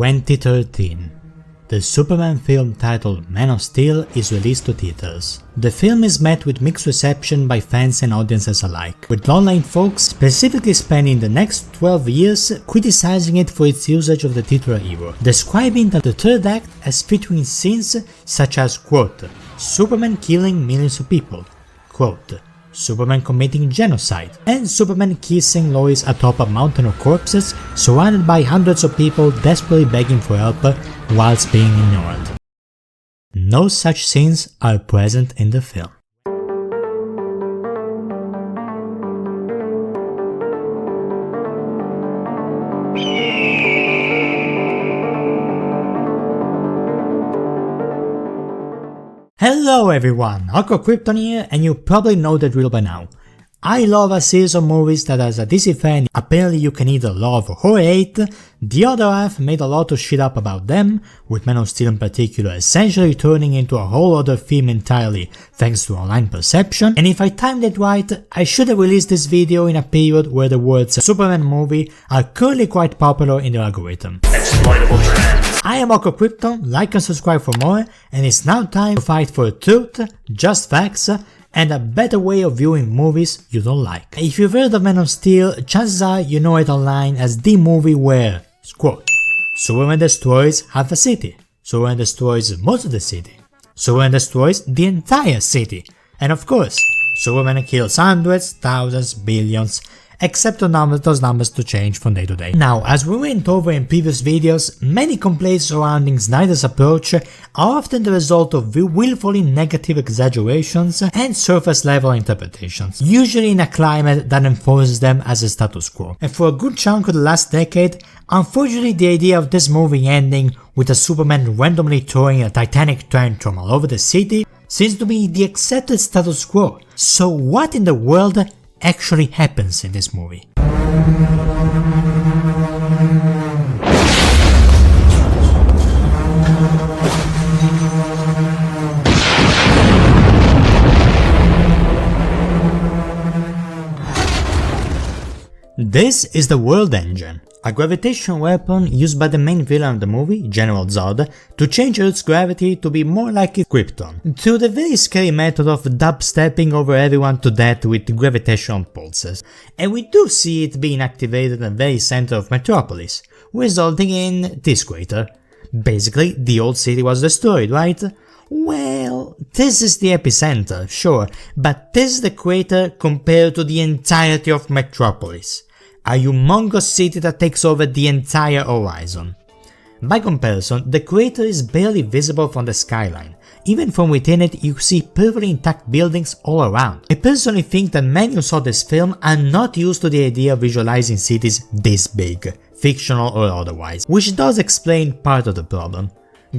2013. The Superman film titled Man of Steel is released to theaters. The film is met with mixed reception by fans and audiences alike, with online folks specifically spending the next 12 years criticizing it for its usage of the titular hero, describing the third act as featuring scenes such as, quote, Superman killing millions of people, quote, Superman committing genocide, and Superman kissing Lois atop a mountain of corpses surrounded by hundreds of people desperately begging for help whilst being ignored. No such scenes are present in the film. Hello everyone, Aqua Krypton here, and you probably know the drill by now. I love a series of movies that as a DC fan apparently you can either love or hate. The other half made a lot of shit up about them, with Man of Steel in particular essentially turning into a whole other film entirely thanks to online perception, and if I timed it right, I should have released this video in a period where the words Superman movie are currently quite popular in the algorithm. Exploitable trend. I am Aqua Krypton, like and subscribe for more, and it's now time to fight for truth, just facts, and a better way of viewing movies you don't like. If you've heard of Man of Steel, chances are you know it online as the movie where, quote, Superman destroys half a city, Superman destroys most of the city, Superman destroys the entire city, and of course, Superman kills hundreds, thousands, billions, except those numbers to change from day to day. Now, as we went over in previous videos, many complaints surrounding Snyder's approach are often the result of willfully negative exaggerations and surface level interpretations, usually in a climate that enforces them as a status quo. And for a good chunk of the last decade, unfortunately the idea of this movie ending with a Superman randomly throwing a titanic tantrum all over the city seems to be the accepted status quo. So what in the world actually happens in this movie? This is the World Engine, a gravitational weapon used by the main villain of the movie, General Zod, to change Earth's gravity to be more like Krypton, through the very scary method of dubstepping over everyone to death with gravitational pulses. And we do see it being activated in the very center of Metropolis, resulting in this crater. Basically, the old city was destroyed, right? Well, this is the epicenter, sure, but this is the crater compared to the entirety of Metropolis, a humongous city that takes over the entire horizon. By comparison, the crater is barely visible from the skyline. Even from within it, you see perfectly intact buildings all around. I personally think that many who saw this film are not used to the idea of visualizing cities this big, fictional or otherwise, which does explain part of the problem.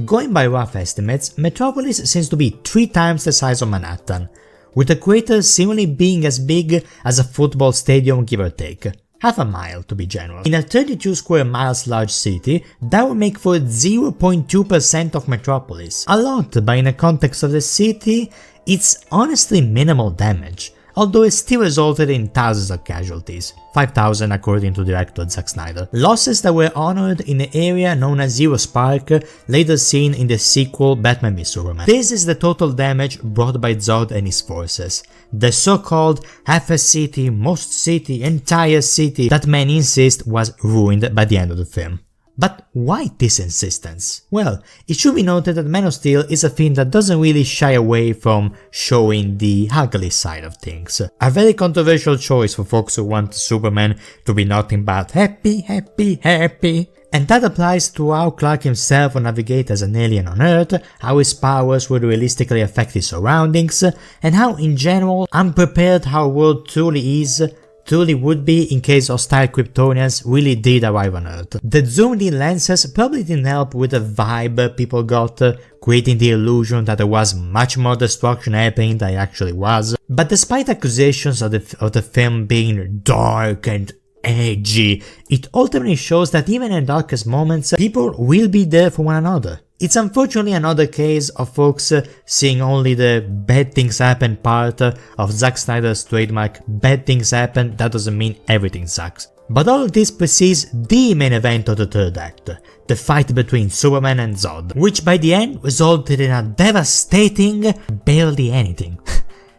Going by rough estimates, Metropolis seems to be 3 times the size of Manhattan, with the crater seemingly being as big as a football stadium give or take. Half a mile to be general. In a 32 square miles large city, that would make for 0.2% of Metropolis. A lot, but in the context of the city, it's honestly minimal damage, although it still resulted in thousands of casualties, 5,000 according to director Zack Snyer. Losses that were honored in the area known as Zero Spark, later seen in the sequel Batman v Superman. This is the total damage brought by Zod and his forces, the so-called half a city, most city, entire city that many insist was ruined by the end of the film. But why this insistence? Well, it should be noted that Man of Steel is a film that doesn't really shy away from showing the ugly side of things. A very controversial choice for folks who want Superman to be nothing but happy, happy, happy. And that applies to how Clark himself will navigate as an alien on Earth, how his powers will realistically affect his surroundings, and how in general unprepared our world truly would be in case hostile Kryptonians really did arrive on Earth. The zoomed in lenses probably didn't help with the vibe people got, creating the illusion that there was much more destruction happening than it actually was. But despite accusations of the film being dark and edgy, it ultimately shows that even in darkest moments, people will be there for one another. It's unfortunately another case of folks seeing only the bad things happen part of Zack Snyder's trademark bad things happen, that doesn't mean everything sucks. But all of this precedes the main event of the third act, the fight between Superman and Zod, which by the end resulted in a devastating barely anything.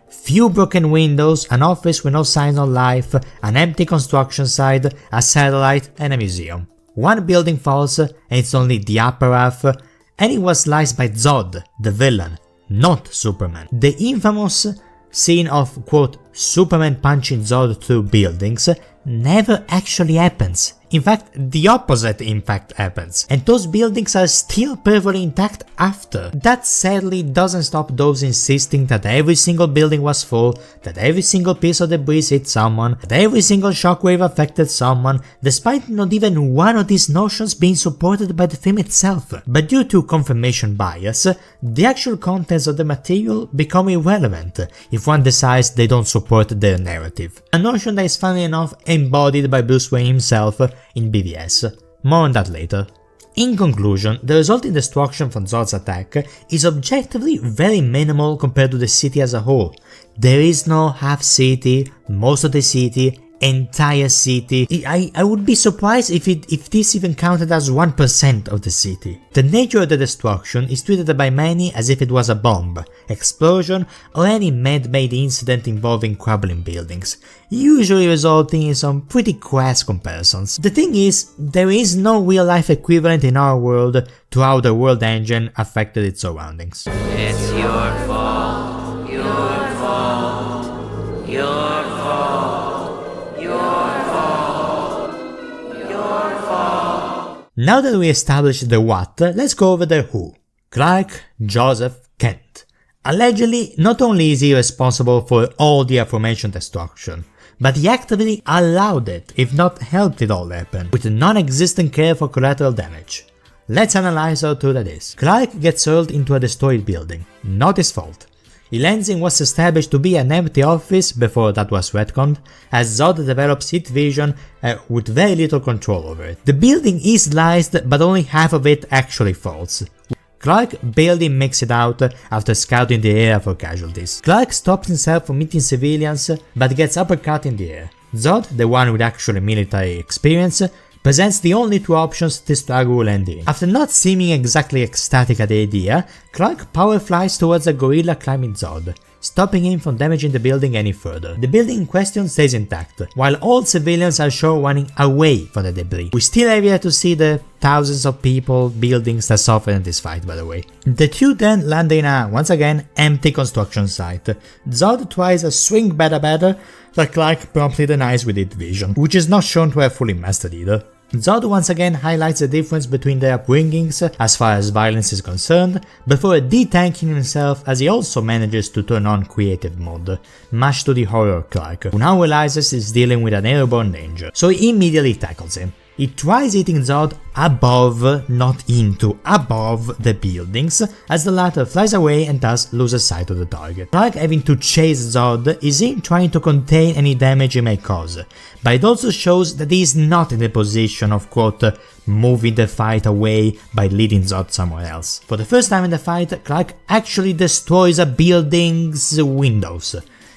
Few broken windows, an office with no sign of life, an empty construction site, a satellite and a museum. One building falls and it's only the upper half, and it was sliced by Zod, the villain, not Superman. The infamous scene of, quote, Superman punching Zod through buildings never actually happens. In fact, the opposite in fact happens, and those buildings are still perfectly intact after. That sadly doesn't stop those insisting that every single building was full, that every single piece of debris hit someone, that every single shockwave affected someone, despite not even one of these notions being supported by the film itself. But due to confirmation bias, the actual contents of the material become irrelevant if one decides they don't support their narrative. A notion that is funnily enough embodied by Bruce Wayne himself in BVS. More on that later. In conclusion, the resulting destruction from Zod's attack is objectively very minimal compared to the city as a whole. There is no half city, most of the city, entire city. I would be surprised if this even counted as 1% of the city. The nature of the destruction is treated by many as if it was a bomb, explosion, or any man-made incident involving crumbling buildings, usually resulting in some pretty crass comparisons. The thing is, there is no real-life equivalent in our world to how the world engine affected its surroundings. It's your fault, your fault, your fault. Now that we established the what, let's go over the who. Clark Joseph Kent. Allegedly, not only is he responsible for all the aforementioned destruction, but he actively allowed it, if not helped it all happen, with non-existent care for collateral damage. Let's analyze how true that is. Clark gets hurled into a destroyed building, not his fault. He lands in what's established to be an empty office before that was retconned, as Zod develops heat vision with very little control over it. The building is sliced, but only half of it actually falls. Clark barely makes it out after scouting the area for casualties. Clark stops himself from hitting civilians, but gets uppercut in the air. Zod, the one with actual military experience, presents the only two options this struggle will end in. After not seeming exactly ecstatic at the idea, Clark power flies towards a gorilla climbing Zod, stopping him from damaging the building any further. The building in question stays intact, while all civilians are shown running away from the debris. We still have yet to see the thousands of people, buildings that suffered in this fight, by the way. The two then land in a, once again, empty construction site. Zod tries a swing better that Clark promptly denies with heat vision, which is not shown to have fully mastered either. Zod once again highlights the difference between their upbringings as far as violence is concerned, before de-tanking himself as he also manages to turn on creative mode, much to the horror of Clark, who now realizes he's dealing with an airborne danger, so he immediately tackles him. He tries hitting Zod above, not into, above the buildings, as the latter flies away and thus loses sight of the target. Clark having to chase Zod is him trying to contain any damage he may cause, but it also shows that he is not in the position of, quote, moving the fight away by leading Zod somewhere else. For the first time in the fight, Clark actually destroys a building's windows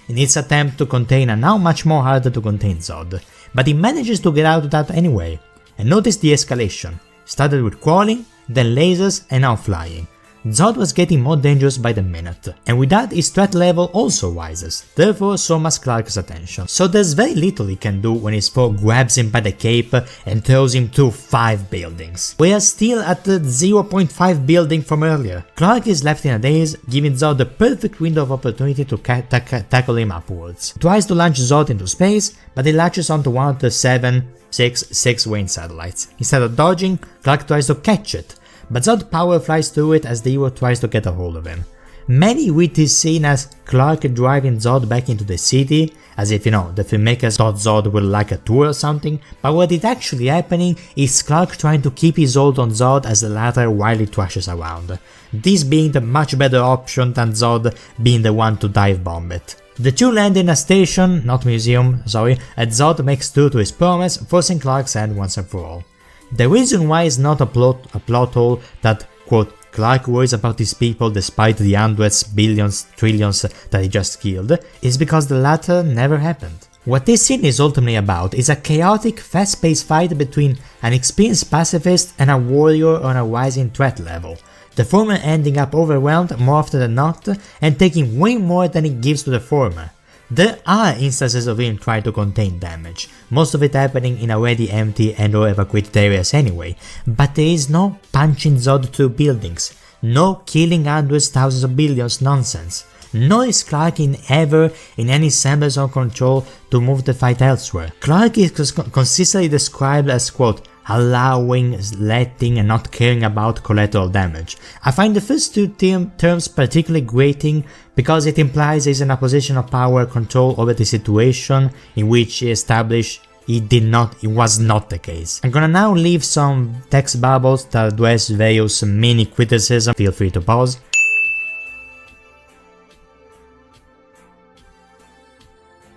in its attempt to contain a now much more harder to contain Zod, but he manages to get out of that anyway. And notice the escalation, started with crawling, then lasers and now flying. Zod was getting more dangerous by the minute, and with that his threat level also rises, therefore so must Clark's attention. So there's very little he can do when his foe grabs him by the cape and throws him through 5 buildings. We are still at the 0.5 building from earlier. Clark is left in a daze, giving Zod the perfect window of opportunity to tackle him upwards. He tries to launch Zod into space, but he latches onto one of the 6 Wayne satellites. Instead of dodging, Clark tries to catch it, but Zod power flies through it as the hero tries to get a hold of him. Many read this scene as Clark driving Zod back into the city, as if, the filmmakers thought Zod would like a tour or something, but what is actually happening is Clark trying to keep his hold on Zod as the latter wildly thrashes around, this being the much better option than Zod being the one to dive bomb it. The two land in a station, not museum, as Zod makes true to his promise, forcing Clark's hand once and for all. The reason why is not a plot hole that, quote, Clark worries about these people despite the hundreds, billions, trillions that he just killed, is because the latter never happened. What this scene is ultimately about is a chaotic, fast-paced fight between an experienced pacifist and a warrior on a rising threat level, the former ending up overwhelmed more often than not and taking way more than it gives to the former. There are instances of him trying to contain damage, most of it happening in already empty and or evacuated areas anyway, but there is no punching Zod through buildings, no killing hundreds, thousands of billions nonsense. Nor is Clark ever in any semblance of control to move the fight elsewhere. Clark is consistently described as, quote, allowing, letting and not caring about collateral damage. I find the first two terms particularly grating because it implies he's in a position of power control over the situation in which he established it was not the case. I'm gonna now leave some text bubbles that address various mini criticisms, feel free to pause.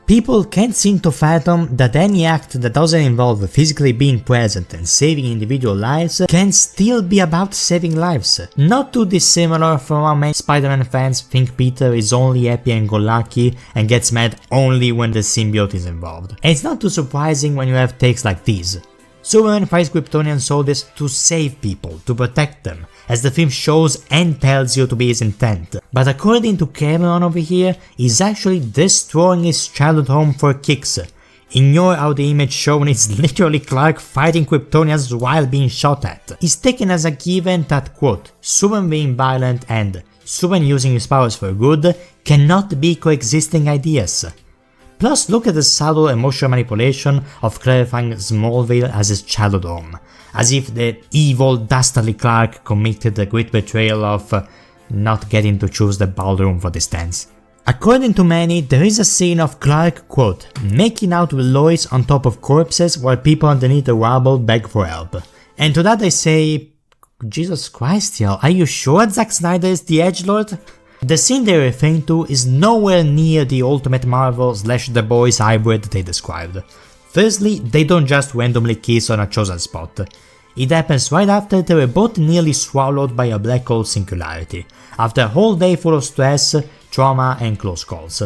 People can't seem to fathom that any act that doesn't involve physically being present and saving individual lives can still be about saving lives. Not too dissimilar from how many Spider-Man fans think Peter is only happy and go lucky and gets mad only when the symbiote is involved. And it's not too surprising when you have takes like these. Superman fights Kryptonian soldiers to save people, to protect them, as the film shows and tells you to be his intent. But according to Cameron over here, he's actually destroying his childhood home for kicks. Ignore how the image shown is literally Clark fighting Kryptonians while being shot at. It's taken as a given that, quote, Superman being violent and Superman using his powers for good cannot be coexisting ideas. Plus, look at the subtle emotional manipulation of clarifying Smallville as his childhood home, as if the evil, dastardly Clark committed the great betrayal of not getting to choose the ballroom for this dance. According to many, there is a scene of Clark, quote, making out with Lois on top of corpses while people underneath the rubble beg for help. And to that I say, Jesus Christ, y'all, are you sure Zack Snyder is the edgelord? The scene they're referring to is nowhere near the Ultimate Marvel / The Boys hybrid they described. Firstly, they don't just randomly kiss on a chosen spot. It happens right after they were both nearly swallowed by a black hole singularity, after a whole day full of stress, trauma and close calls.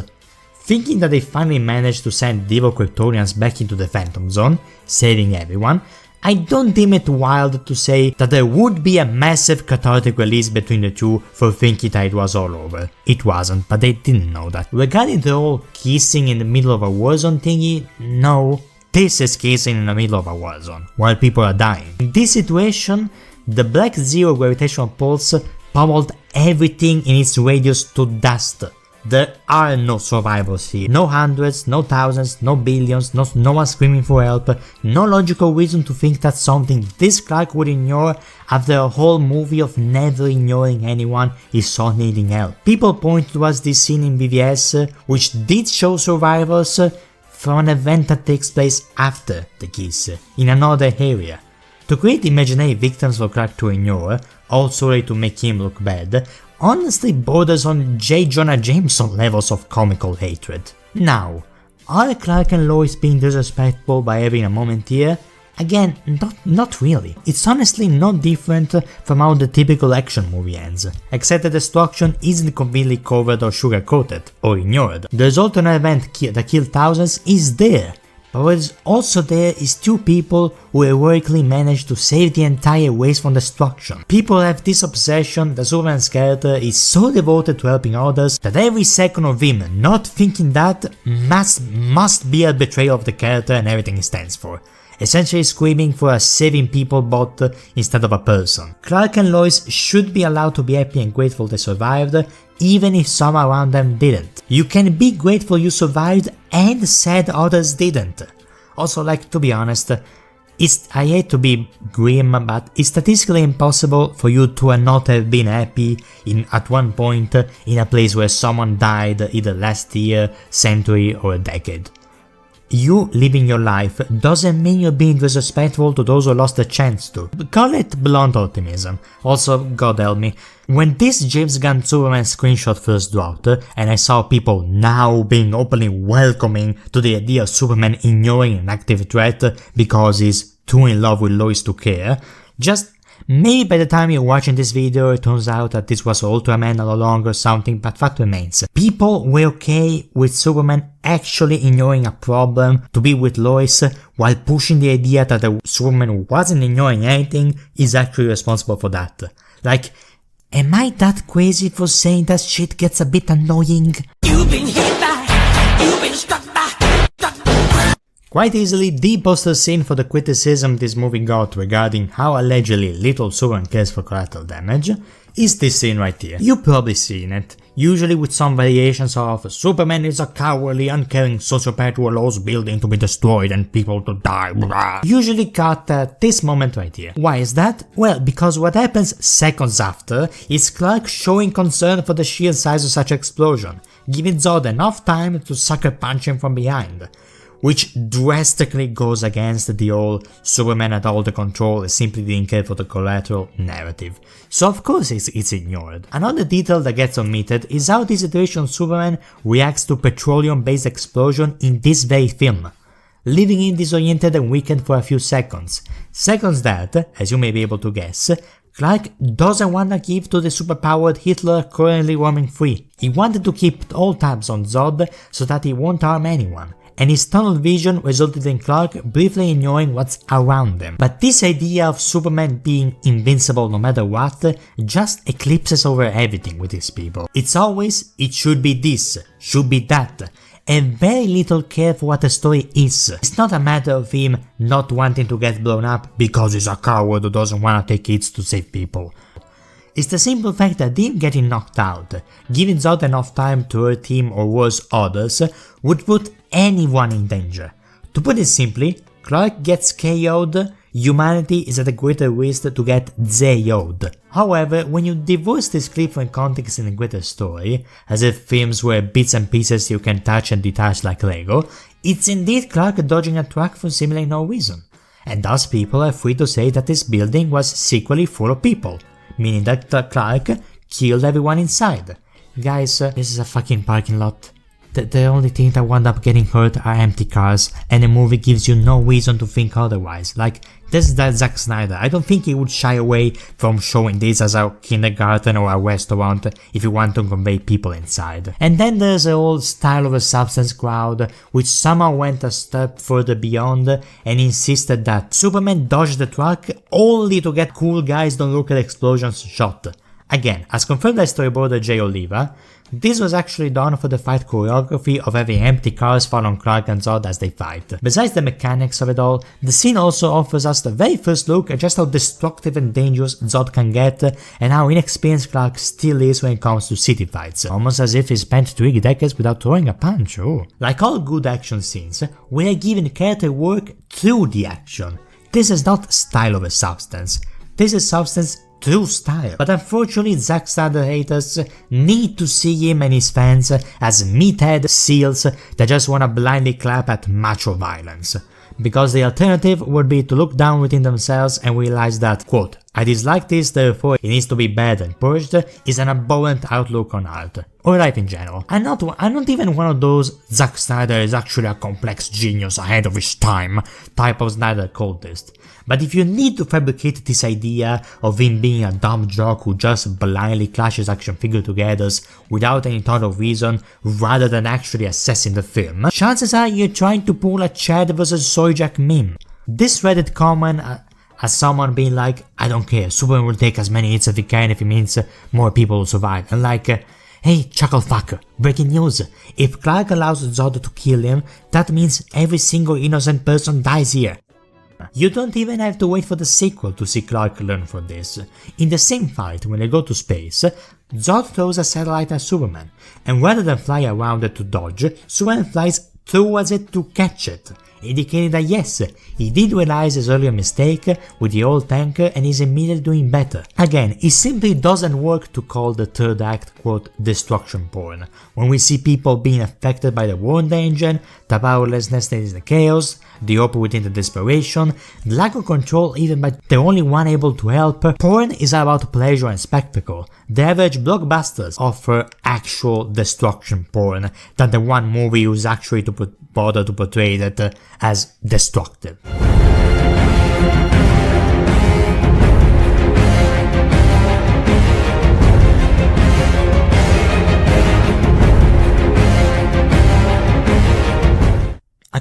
Thinking that they finally managed to send evil Kryptonians back into the Phantom Zone, saving everyone, I don't deem it wild to say that there would be a massive cathartic release between the two for thinking that it was all over. It wasn't, but they didn't know that. Regarding the whole kissing in the middle of a warzone thingy, no. This is kissing in the middle of a warzone, while people are dying. In this situation, the Black Zero gravitational pulse pummeled everything in its radius to dust. There are no survivors here, no hundreds, no thousands, no billions, no one screaming for help, no logical reason to think that something this Clark would ignore after a whole movie of never ignoring anyone he saw needing help. People point towards this scene in BVS, which did show survivors from an event that takes place after the kiss, in another area. To create imaginary victims for Clark to ignore, also to make him look bad, honestly borders on J. Jonah Jameson levels of comical hatred. Now, are Clark and Lois being disrespectful by having a moment here? Again, not really. It's honestly not different from how the typical action movie ends, except that destruction isn't conveniently covered or sugar-coated, or ignored. The alternate event that killed thousands is there, but what is also there is two people who heroically managed to save the entire race from destruction. People have this obsession that Superman's character is so devoted to helping others that every second of him not thinking that must be a betrayal of the character and everything he stands for. Essentially screaming for a saving people bot instead of a person. Clark and Lois should be allowed to be happy and grateful they survived, even if some around them didn't. You can be grateful you survived and sad others didn't. Also, like, to be honest, I hate to be grim, but it's statistically impossible for you to not have been happy at one point in a place where someone died either last year, century or a decade. You living your life doesn't mean you're being disrespectful to those who lost the chance to. Call it blunt optimism. Also, God help me, when this James Gunn Superman screenshot first dropped, and I saw people now being openly welcoming to the idea of Superman ignoring an active threat because he's too in love with Lois to care, just Maybe by the time you're watching this video it turns out that this was Ultraman all along or something, but fact remains, people were okay with Superman actually ignoring a problem to be with Lois while pushing the idea that the Superman who wasn't ignoring anything is actually responsible for that. Like, am I that crazy for saying that shit gets a bit annoying? You've been hit by, you've been struck by. Quite easily, the poster scene for the criticism this movie got regarding how allegedly little Superman cares for collateral damage is this scene right here. You've probably seen it, usually with some variations of Superman is a cowardly, uncaring sociopath who allows buildings to be destroyed and people to die, blah. Usually cut at this moment right here. Why is that? Well, because what happens seconds after is Clark showing concern for the sheer size of such explosion, giving Zod enough time to sucker punch him from behind, which drastically goes against the whole Superman had all the control and simply didn't care for the collateral narrative. So of course it's ignored. Another detail that gets omitted is how the situation Superman reacts to petroleum-based explosion in this very film, leaving him disoriented and weakened for a few seconds. Seconds that, as you may be able to guess, Clark doesn't want to give to the superpowered Hitler currently roaming free. He wanted to keep all tabs on Zod so that he won't harm anyone, and his tunnel vision resulted in Clark briefly ignoring what's around him. But this idea of Superman being invincible no matter what just eclipses over everything with these people. It's always, it should be this, should be that, and very little care for what the story is. It's not a matter of him not wanting to get blown up because he's a coward who doesn't want to take hits to save people. It's the simple fact that him getting knocked out, giving Zod enough time to hurt him or worse others, would put anyone in danger. To put it simply, Clark gets KO'd, humanity is at a greater risk to get ZO'd. However, when you divorce this clip from context in a greater story, as if films were bits and pieces you can touch and detach like Lego, it's indeed Clark dodging a truck for seemingly no reason. And thus people are free to say that this building was secretly full of people, meaning that Clark killed everyone inside. Guys, this is a fucking parking lot. The only thing that wound up getting hurt are empty cars, and the movie gives you no reason to think otherwise. Like, this is that Zack Snyder. I don't think he would shy away from showing this as a kindergarten or a restaurant if you want to convey people inside. And then there's the old style of a substance crowd, which somehow went a step further beyond and insisted that Superman dodged the truck only to get cool guys don't look at explosions shot. Again, as confirmed by storyboarder Jay Oliva, this was actually done for the fight choreography of having empty cars fall on Clark and Zod as they fight. Besides the mechanics of it all, the scene also offers us the very first look at just how destructive and dangerous Zod can get and how inexperienced Clark still is when it comes to city fights, almost as if he spent 3 decades without throwing a punch. Ooh. Like all good action scenes, we are given character work through the action. This is not style over substance, this is substance through style. But unfortunately, Zack Snyder haters need to see him and his fans as meathead seals that just wanna blindly clap at macho violence. Because the alternative would be to look down within themselves and realize that, quote, I dislike this, therefore it needs to be bad and purged, is an abhorrent outlook on art, or life in general. I'm not even one of those Zack Snyder is actually a complex genius ahead of his time type of Snyder cultist. But if you need to fabricate this idea of him being a dumb jock who just blindly clashes action figure together without any thought of reason rather than actually assessing the film, chances are you're trying to pull a Chad vs Soyjak meme. This Reddit comment as someone being like, I don't care, Superman will take as many hits as he can if it means more people will survive, and like, hey, chuckle fucker, breaking news, if Clark allows Zod to kill him, that means every single innocent person dies here. You don't even have to wait for the sequel to see Clark learn from this. In the same fight, when they go to space, Zod throws a satellite at Superman, and rather than fly around it to dodge, Superman flies towards it to catch it, indicating that yes, he did realize his earlier mistake with the old tanker and is immediately doing better. Again, it simply doesn't work to call the third act, quote, destruction porn, when we see people being affected by the wound engine, the powerlessness that is the chaos, the hope within the desperation, the lack of control even by the only one able to help. Porn is about pleasure and spectacle. The average blockbusters offer actual destruction porn than the one movie who's actually to bother to portray that as destructive.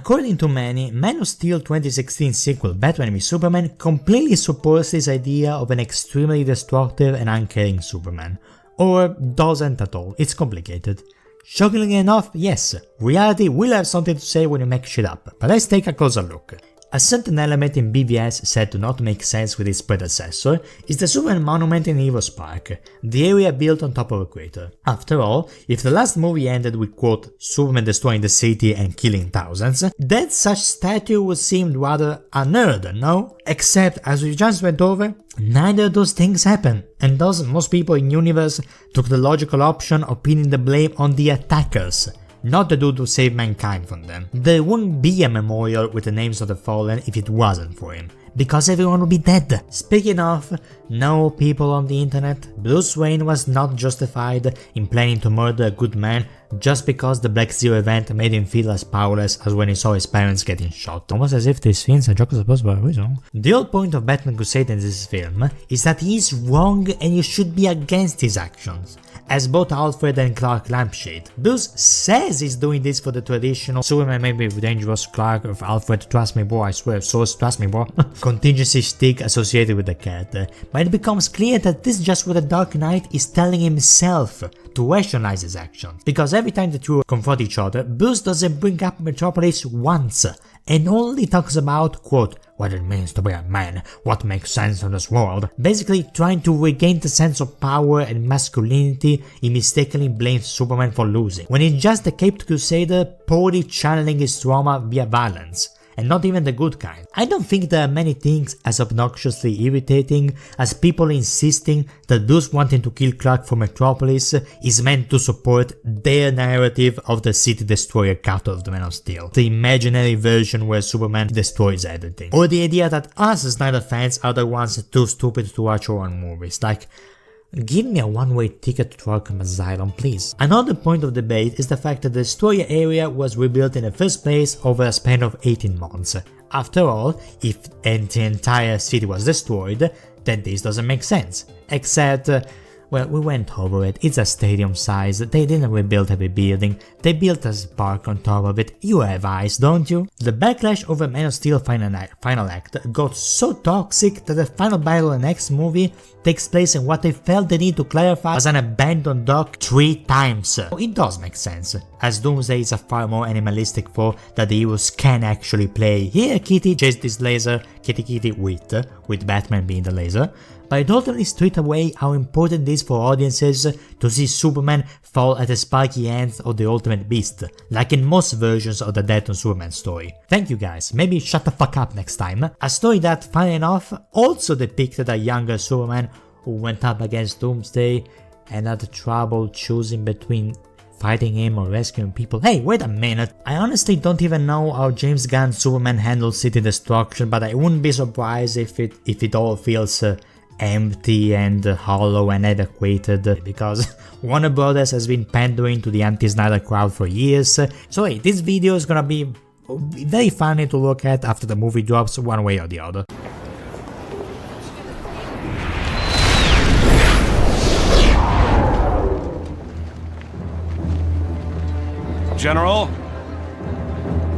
According to many, Man of Steel 2016 sequel Batman v Superman completely supports this idea of an extremely destructive and uncaring Superman. Or doesn't at all, it's complicated. Shockingly enough, yes, reality will have something to say when you make shit up, but let's take a closer look. A certain element in BVS said to not make sense with its predecessor is the Superman monument in Heroes Park, the area built on top of a crater. After all, if the last movie ended with quote, Superman destroying the city and killing thousands, then such statue would seem rather unheard, no? Except, as we just went over, neither of those things happen, and thus most people in universe took the logical option of pinning the blame on the attackers, not the dude who saved mankind from them. There wouldn't be a memorial with the names of the fallen if it wasn't for him, because everyone would be dead. Speaking of, no people on the internet, Bruce Wayne was not justified in planning to murder a good man just because the Black Zero event made him feel as powerless as when he saw his parents getting shot. Almost as if these things are juxtaposed by a reason. The whole point of Batman Crusade in this film is that he is wrong and you should be against his actions, as both Alfred and Clark lampshade. Bruce says he's doing this for the traditional Superman may be dangerous, Clark of Alfred, trust me bro, I swear, source, trust me bro, contingency shtick associated with the character, but it becomes clear that this is just what the Dark Knight is telling himself to rationalize his actions, because every time the two confront each other, Bruce doesn't bring up Metropolis once, and only talks about, quote, what it means to be a man, what makes sense in this world. Basically trying to regain the sense of power and masculinity, he mistakenly blames Superman for losing, when he's just a caped crusader poorly channeling his trauma via violence. And not even the good kind. I don't think there are many things as obnoxiously irritating as people insisting that Bruce wanting to kill Clark for Metropolis is meant to support their narrative of the City Destroyer cut of the Man of Steel, the imaginary version where Superman destroys everything. Or the idea that us Snyder fans are the ones too stupid to watch our own movies, like, give me a one-way ticket to Arkham Asylum, please. Another point of debate is the fact that the Destroyer area was rebuilt in the first place over a span of 18 months. After all, if the entire city was destroyed, then this doesn't make sense. Except, well, we went over it, it's a stadium size, they didn't rebuild every building, they built a park on top of it, you have eyes, don't you? The backlash over Man of Steel final act got so toxic that the final battle in the next movie takes place in what they felt they need to clarify as an abandoned dock 3 times. It does make sense, as Doomsday is a far more animalistic foe that the heroes can actually play. Here Kitty chased this laser, Kitty with Batman being the laser, but it ultimately stripped away how important it is for audiences to see Superman fall at the spiky hands of the Ultimate Beast, like in most versions of the Death of Superman story. Thank you guys, maybe shut the fuck up next time. A story that, funny enough, also depicted a younger Superman who went up against Doomsday and had trouble choosing between fighting him or rescuing people. Hey, wait a minute, I honestly don't even know how James Gunn Superman handles city destruction, but I wouldn't be surprised if it all feels empty and hollow and inadequate, because Warner Brothers has been pandering to the anti-Snyder crowd for years. So hey, this video is gonna be very funny to look at after the movie drops one way or the other. General,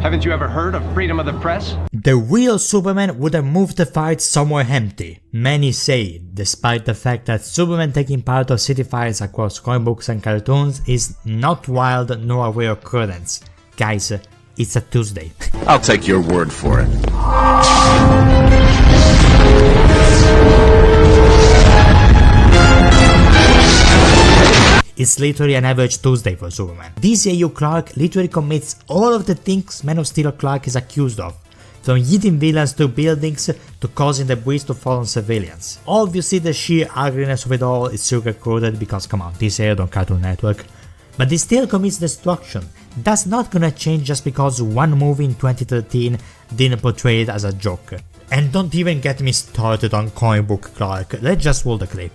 haven't you ever heard of freedom of the press? The real Superman would have moved the fight somewhere empty, many say, despite the fact that Superman taking part of city fights across comic books and cartoons is not wild nor a rare occurrence. Guys, it's a Tuesday. I'll take your word for it. It's literally an average Tuesday for Superman. DCEU Clark literally commits all of the things Man of Steel Clark is accused of, from hitting villains through buildings to causing debris to fall on civilians. Obviously the sheer ugliness of it all is sugar-coated because come on, this aired on Cartoon Network. But he still commits destruction. That's not gonna change just because one movie in 2013 didn't portray it as a joke. And don't even get me started on comic book Clark, let's just roll the clip.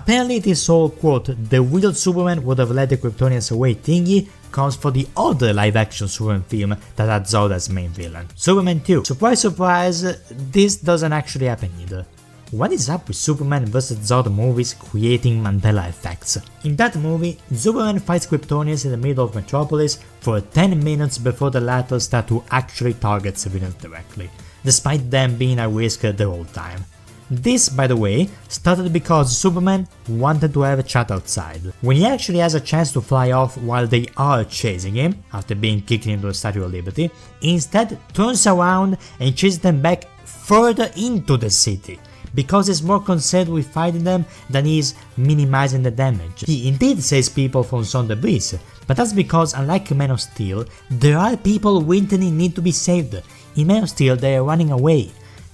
Apparently this whole quote, "the real Superman would have let the Kryptonians away" thingy comes for the other live-action Superman film that had Zod as main villain, Superman 2. Surprise surprise, this doesn't actually happen either. What is up with Superman vs Zod movies creating Mandela effects? In that movie, Superman fights Kryptonians in the middle of Metropolis for 10 minutes before the latter start to actually target civilians directly, despite them being at risk the whole time. This, by the way, started because Superman wanted to have a chat outside. When he actually has a chance to fly off while they are chasing him, after being kicked into the Statue of Liberty, he instead turns around and chases them back further into the city, because he's more concerned with fighting them than he is minimizing the damage. He indeed saves people from some debris, but that's because, unlike Man of Steel, there are people who really need to be saved. In Man of Steel, they are running away.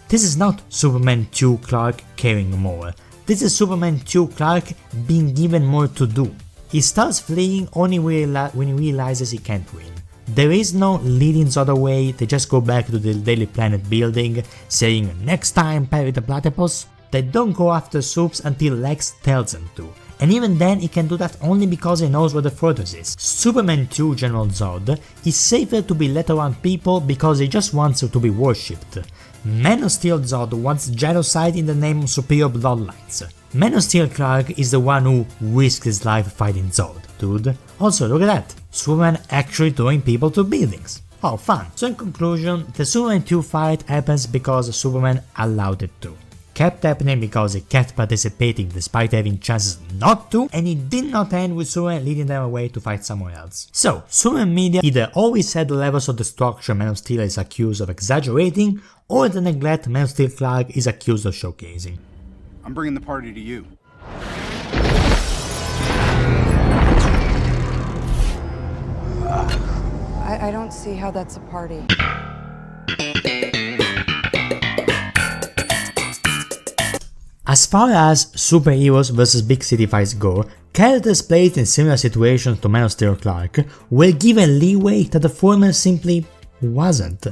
This is not Superman 2 Clark caring more. This is Superman 2 Clark being given more to do. He starts fleeing only when he realizes he can't win. There is no leading Zod away, they just go back to the Daily Planet building, saying "next time, Perry the Platypus." They don't go after Supes until Lex tells them to. And even then he can do that only because he knows where the fortress is. Superman 2 General Zod is safer to be let around people because he just wants to be worshipped. Man of Steel Zod wants genocide in the name of superior bloodlines. Man of Steel Clark is the one who risks his life fighting Zod, dude. Also, look at that, Superman actually throwing people to buildings. Oh, fun. So in conclusion, the Superman 2 fight happens because Superman allowed it to. Kept happening because he kept participating despite having chances not to, and it did not end with Superman leading them away to fight somewhere else. So, Superman media either always said the levels of destruction Man of Steel is accused of exaggerating, or the neglect Man of Steel Clark is accused of showcasing. I'm bringing the party to you. I don't see how that's a party. As far as superheroes vs big city fights go, characters placed in similar situations to Man of Steel Clark were given leeway that the former simply wasn't.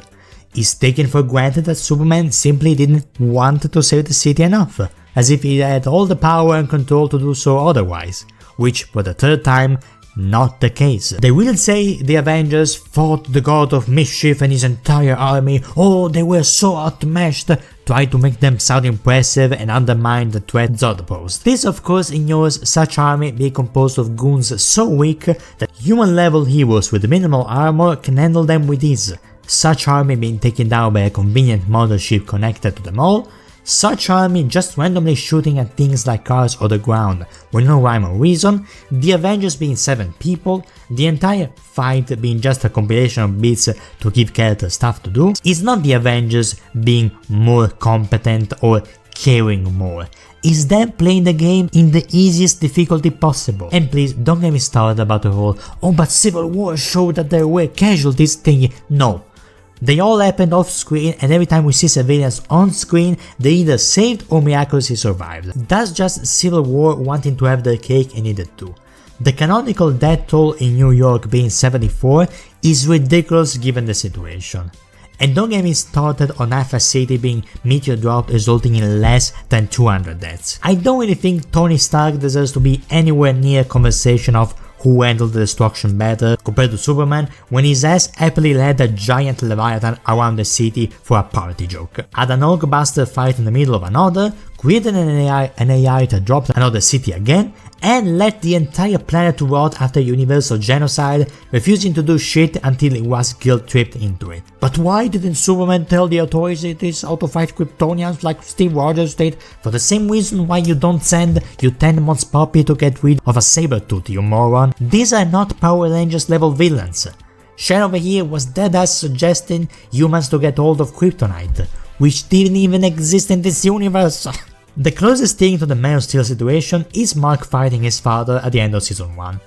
It's taken for granted that Superman simply didn't want to save the city enough, as if he had all the power and control to do so otherwise, which for the third time, not the case. They will say the Avengers fought the god of mischief and his entire army, oh they were so outmatched, try to make them sound impressive and undermine the threat Zod posed. This of course ignores such army being composed of goons so weak that human level heroes with minimal armor can handle them with ease, such army being taken down by a convenient mothership connected to them all, such army just randomly shooting at things like cars or the ground with no rhyme or reason, the Avengers being 7 people, the entire fight being just a compilation of bits to give characters stuff to do, is not the Avengers being more competent or caring more. Is them playing the game in the easiest difficulty possible. And please don't get me started about the whole "oh but Civil War showed that there were casualties" thingy. No. They all happened off screen, and every time we see civilians on screen, they either saved or miraculously survived. That's just Civil War wanting to have their cake and eat it too. The canonical death toll in New York being 74 is ridiculous given the situation. And don't get me started on half a city being meteor dropped resulting in less than 200 deaths. I don't really think Tony Stark deserves to be anywhere near a conversation of who handled the destruction better compared to Superman when his ass happily led a giant leviathan around the city for a party joke. Had an Hulkbuster fight in the middle of another, created an AI that dropped another city again, and let the entire planet rot after universal genocide, refusing to do shit until it was guilt-tripped into it. But why didn't Superman tell the authorities how to fight Kryptonians like Steve Rogers did? For the same reason why you don't send your 10 months puppy to get rid of a Sabretooth, you moron. These are not Power Rangers level villains. Shen over here was deadass suggesting humans to get hold of Kryptonite, which didn't even exist in this universe. The closest thing to the Man of Steel situation is Mark fighting his father at the end of season 1.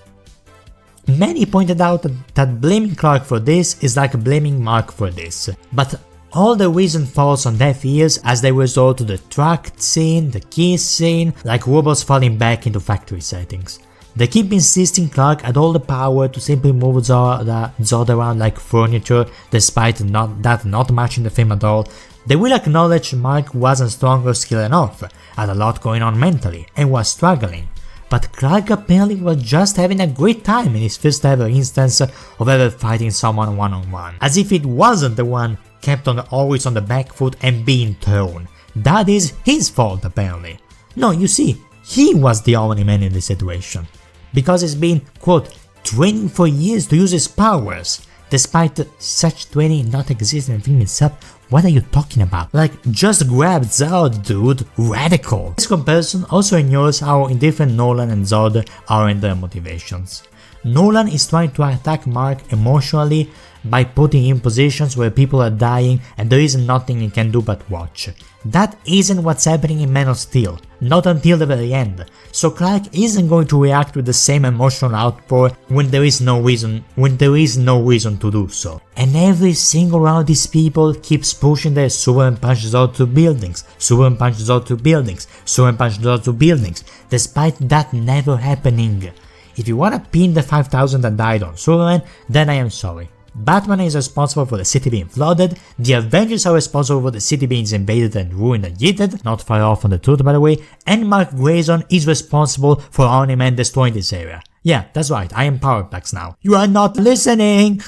Many pointed out that blaming Clark for this is like blaming Mark for this, but all the reason falls on deaf ears as they resort to the truck scene, the kiss scene, like robots falling back into factory settings. They keep insisting Clark had all the power to simply move Zod around like furniture despite not matching the film at all, They will acknowledge Mark wasn't strong or skilled enough, had a lot going on mentally, and was struggling. But Clark apparently was just having a great time in his first ever instance of ever fighting someone one-on-one, as if it wasn't the one kept always on the back foot and being thrown. That is his fault apparently. No, you see, he was the only man in this situation, because he's been, quote, training for years to use his powers, despite such training not existing in the film itself. What are you talking about? Like, just grab Zod, dude, radical. This comparison also ignores how indifferent Nolan and Zod are in their motivations. Nolan is trying to attack Mark emotionally by putting him in positions where people are dying and there is nothing he can do but watch. That isn't what's happening in Man of Steel, not until the very end, so Clark isn't going to react with the same emotional outpour when there is no reason to do so. And every single one of these people keeps pushing their Superman punches out to buildings, Superman punches out to buildings, Superman punches out to buildings, despite that never happening. If you wanna pin the 5,000 that died on Superman, then I am sorry. Batman is responsible for the city being flooded, the Avengers are responsible for the city being invaded and ruined and yeeted, not far off from the truth by the way, and Mark Grayson is responsible for Omni-Man destroying this area. Yeah, that's right, I am Powerplex now. You are not listening!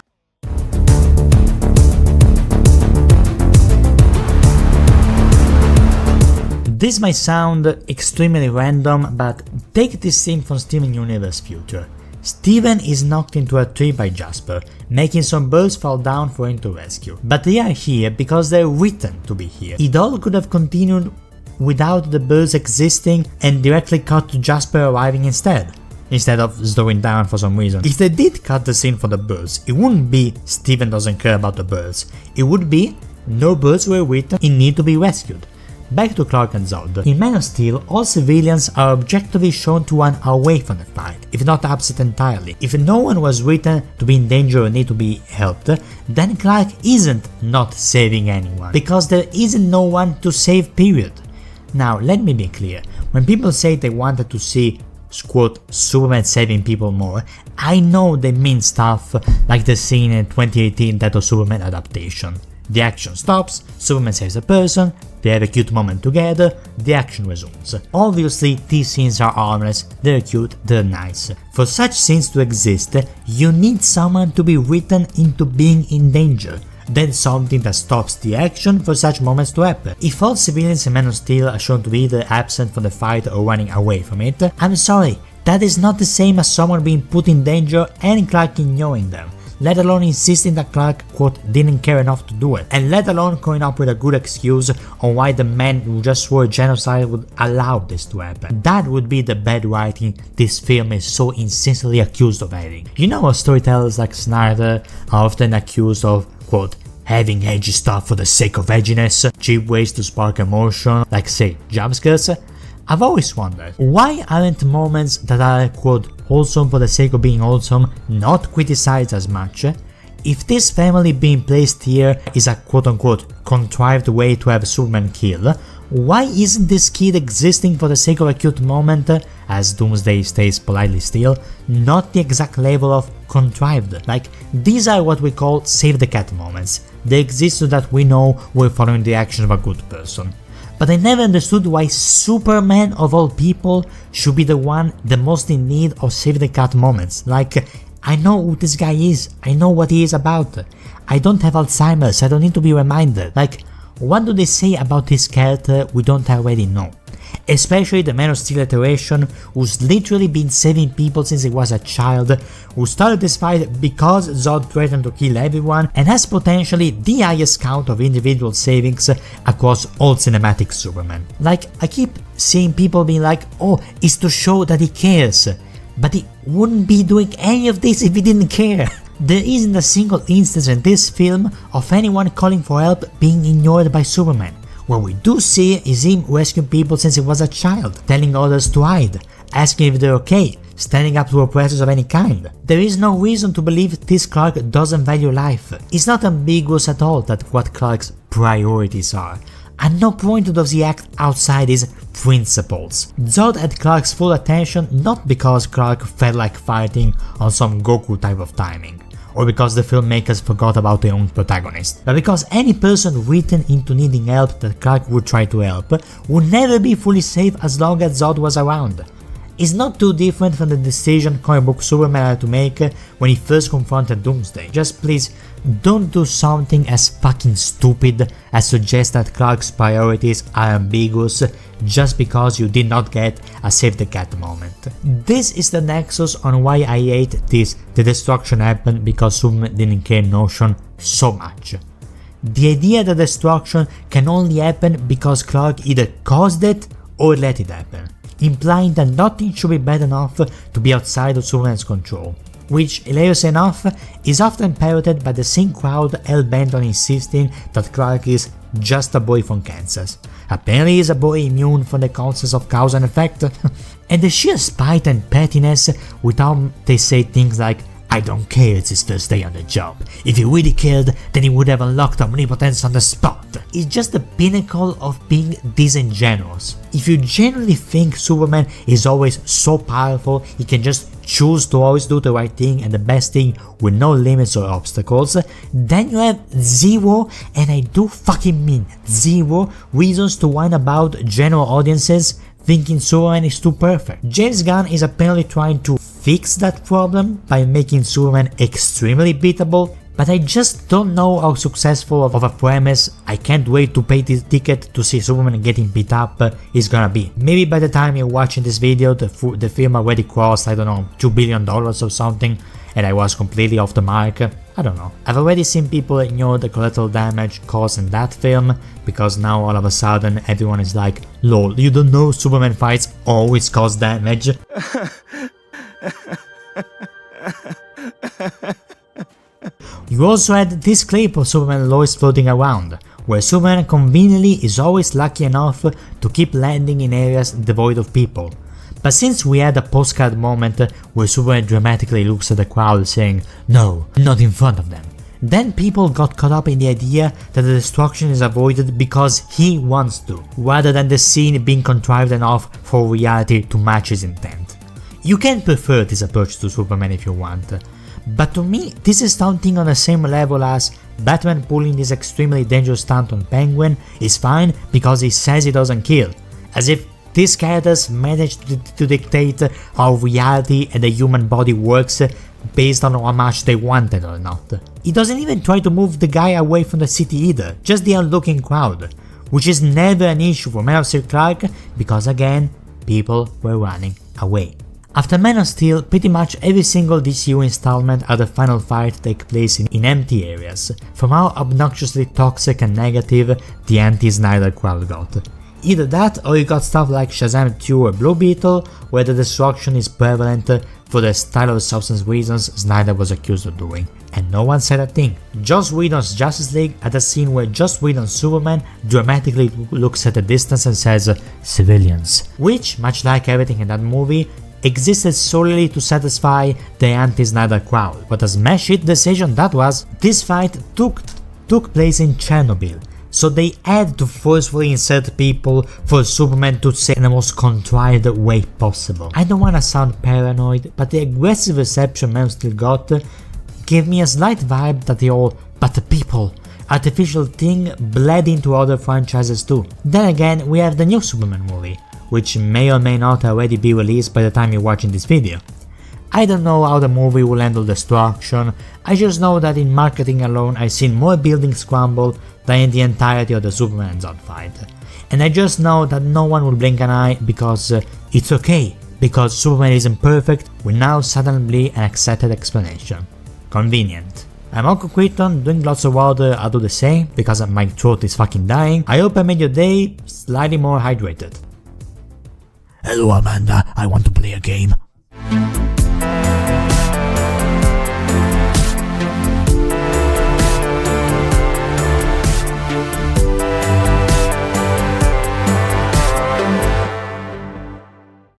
This might sound extremely random, but take this scene from Steven Universe Future. Steven is knocked into a tree by Jasper, making some birds fall down for him to rescue. But they are here because they're written to be here. It all could have continued without the birds existing and directly cut to Jasper arriving instead of slowing down for some reason. If they did cut the scene for the birds, it wouldn't be Steven doesn't care about the birds. It would be no birds were written in need to be rescued. Back to Clark and Zod. In Man of Steel, all civilians are objectively shown to run away from the fight, if not absent entirely. If no one was written to be in danger or need to be helped, then Clark isn't not saving anyone, because there isn't no one to save, period. Now, let me be clear, when people say they wanted to see, quote, Superman saving people more, I know they mean stuff like the scene in 2018 Death of Superman adaptation. The action stops, Superman saves a person, they have a cute moment together, the action resumes. Obviously, these scenes are harmless, they're cute, they're nice. For such scenes to exist, you need someone to be written into being in danger, then something that stops the action for such moments to happen. If all civilians in Man of Steel are shown to be either absent from the fight or running away from it, I'm sorry, that is not the same as someone being put in danger and Clark ignoring them, let alone insisting that Clark, quote, didn't care enough to do it, and let alone coming up with a good excuse on why the man who just swore genocide would allow this to happen. That would be the bad writing this film is so insistently accused of having. You know how storytellers like Snyder are often accused of, quote, having edgy stuff for the sake of edginess, cheap ways to spark emotion, like say, jumpscares? I've always wondered, why aren't moments that are, quote, wholesome for the sake of being wholesome not criticized as much? If this family being placed here is a quote-unquote contrived way to have Superman kill, why isn't this kid existing for the sake of a cute moment, as Doomsday stays politely still, not the exact level of contrived? Like, these are what we call save the cat moments. They exist so that we know we're following the actions of a good person. But I never understood why Superman of all people should be the one the most in need of save the cat moments. Like, I know who this guy is, I know what he is about, I don't have Alzheimer's, I don't need to be reminded. Like, what do they say about this character we don't already know? Especially the Man of Steel iteration, who's literally been saving people since he was a child, who started this fight because Zod threatened to kill everyone and has potentially the highest count of individual savings across all cinematic Superman. Like, I keep seeing people being like, oh, it's to show that he cares, but he wouldn't be doing any of this if he didn't care. There isn't a single instance in this film of anyone calling for help being ignored by Superman. What we do see is him rescuing people since he was a child, telling others to hide, asking if they're okay, standing up to oppressors of any kind. There is no reason to believe this Clark doesn't value life. It's not ambiguous at all that what Clark's priorities are. At no point does he act outside his principles. Zod had Clark's full attention not because Clark felt like fighting on some Goku type of timing, or because the filmmakers forgot about their own protagonist, but because any person written into needing help that Clark would try to help would never be fully safe as long as Zod was around. It's not too different from the decision comic book Superman had to make when he first confronted Doomsday. Just please, don't do something as fucking stupid as suggest that Clark's priorities are ambiguous just because you did not get a save the cat moment. This is the nexus on why I hate this "the destruction happened because Superman didn't care" notion so much. The idea that destruction can only happen because Clark either caused it or let it happen, implying that nothing should be bad enough to be outside of Superman's control, which, hilarious enough, is often parroted by the same crowd hell-bent on insisting that Clark is just a boy from Kansas. Apparently he's a boy immune from the concepts of cause and effect. And the sheer spite and pettiness with how they say things like, "I don't care, it's his first day on the job. If he really cared, then he would have unlocked omnipotence on the spot." It's just the pinnacle of being disingenuous. If you genuinely think Superman is always so powerful, he can just choose to always do the right thing and the best thing with no limits or obstacles, then you have zero, and I do fucking mean zero, reasons to whine about general audiences thinking Superman is too perfect. James Gunn is apparently trying to fix that problem by making Superman extremely beatable, but I just don't know how successful of a premise I can't wait to pay the ticket to see Superman getting beat up is gonna be. Maybe by the time you're watching this video the film already crossed, I don't know, $2 billion or something, and I was completely off the mark. I don't know. I've already seen people ignore the collateral damage caused in that film, because now all of a sudden everyone is like, "Lol, you don't know Superman fights always cause damage?" You also had this clip of Superman and Lois floating around, where Superman conveniently is always lucky enough to keep landing in areas devoid of people. But since we had a postcard moment where Superman dramatically looks at the crowd saying, "No, not in front of them," then people got caught up in the idea that the destruction is avoided because he wants to, rather than the scene being contrived enough for reality to match his intent. You can prefer this approach to Superman if you want, but to me this is something on the same level as Batman pulling this extremely dangerous stunt on Penguin is fine because he says he doesn't kill, as if these characters managed to dictate how reality and the human body works based on how much they want it or not. He doesn't even try to move the guy away from the city either, just the onlooking crowd, which is never an issue for Man of Steel Clark because again, people were running away. After Man of Steel, pretty much every single DCU installment at the final fight take place in empty areas, from how obnoxiously toxic and negative the anti-Snyder crowd got. Either that, or you got stuff like Shazam 2 or Blue Beetle, where the destruction is prevalent for the style of substance reasons Snyder was accused of doing, and no one said a thing. Joss Whedon's Justice League had a scene where Joss Whedon's Superman dramatically looks at a distance and says, "Civilians," which, much like everything in that movie, existed solely to satisfy the anti-Snyder crowd. What a smash hit decision that was! This fight took place in Chernobyl, so they had to forcefully insert people for Superman to say in the most contrived way possible. I don't wanna sound paranoid, but the aggressive reception Man still got gave me a slight vibe that the whole "but the people" artificial thing bled into other franchises too. Then again, we have the new Superman movie, which may or may not already be released by the time you're watching this video. I don't know how the movie will handle destruction, I just know that in marketing alone I've seen more buildings crumble than in the entirety of the Superman and Zod fight. And I just know that no one will blink an eye because it's okay, because Superman isn't perfect will now suddenly an accepted explanation. Convenient. I'm Uncle Quitton, doing lots of water, I'll do the same because my throat is fucking dying. I hope I made your day slightly more hydrated. Hello Amanda, I want to play a game.